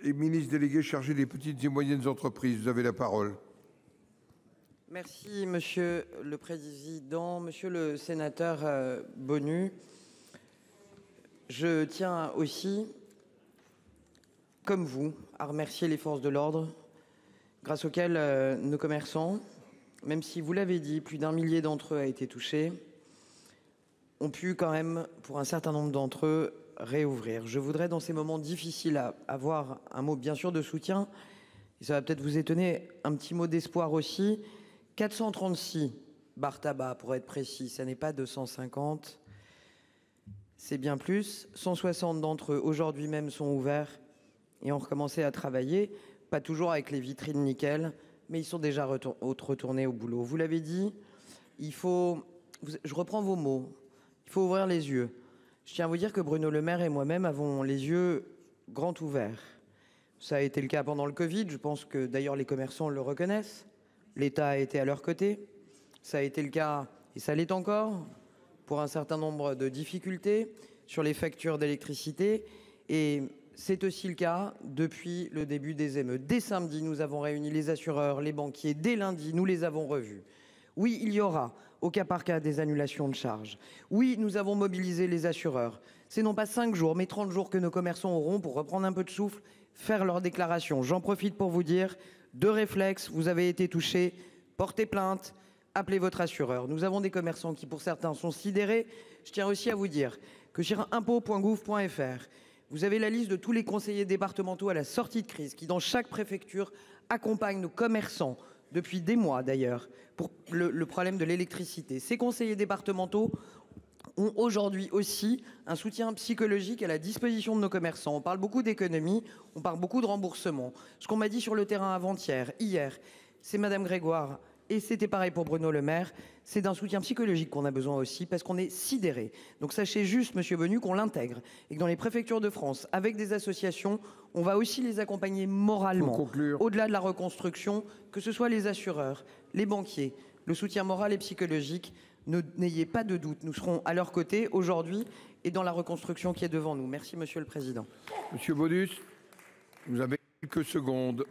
et ministre délégué chargé des petites et moyennes entreprises. Vous avez la parole. Merci Monsieur le Président, Monsieur le Sénateur Bonu. Je tiens aussi, comme vous, à remercier les forces de l'ordre, grâce auxquelles nos commerçants, même si vous l'avez dit, plus d'1 millier d'entre eux a été touché, ont pu quand même, pour un certain nombre d'entre eux, réouvrir. Je voudrais, dans ces moments difficiles, avoir un mot bien sûr de soutien, et ça va peut-être vous étonner, un petit mot d'espoir aussi. 436 bars tabac, pour être précis, ça n'est pas 250, c'est bien plus. 160 d'entre eux, aujourd'hui même, sont ouverts et ont recommencé à travailler, pas toujours avec les vitrines nickel, mais ils sont déjà retournés au boulot. Vous l'avez dit, je reprends vos mots, il faut ouvrir les yeux. Je tiens à vous dire que Bruno Le Maire et moi-même avons les yeux grands ouverts. Ça a été le cas pendant le Covid, je pense que d'ailleurs les commerçants le reconnaissent. L'État a été à leur côté. Ça a été le cas, et ça l'est encore, pour un certain nombre de difficultés sur les factures d'électricité. Et c'est aussi le cas depuis le début des émeutes. Dès samedi, nous avons réuni les assureurs, les banquiers. Dès lundi, nous les avons revus. Oui, il y aura au cas par cas des annulations de charges. Oui, nous avons mobilisé les assureurs. C'est non pas 5 jours, mais 30 jours que nos commerçants auront pour reprendre un peu de souffle, faire leur déclaration. J'en profite pour vous dire, de réflexe, vous avez été touchés, portez plainte, appelez votre assureur. Nous avons des commerçants qui, pour certains, sont sidérés. Je tiens aussi à vous dire que sur impôts.gouv.fr, vous avez la liste de tous les conseillers départementaux à la sortie de crise qui, dans chaque préfecture, accompagnent nos commerçants, depuis des mois d'ailleurs, pour le problème de l'électricité. Ces conseillers départementaux ont aujourd'hui aussi un soutien psychologique à la disposition de nos commerçants. On parle beaucoup d'économie, on parle beaucoup de remboursement. Ce qu'on m'a dit sur le terrain avant-hier, hier, c'est Madame Grégoire, et c'était pareil pour Bruno Le Maire, c'est d'un soutien psychologique qu'on a besoin aussi, parce qu'on est sidéré. Donc sachez juste, Monsieur Bonu, qu'on l'intègre, et que dans les préfectures de France, avec des associations, on va aussi les accompagner moralement, au-delà de la reconstruction, que ce soit les assureurs, les banquiers, le soutien moral et psychologique. N'ayez pas de doute, nous serons à leur côté aujourd'hui et dans la reconstruction qui est devant nous. Merci Monsieur le Président. Monsieur Bonus, vous avez quelques secondes.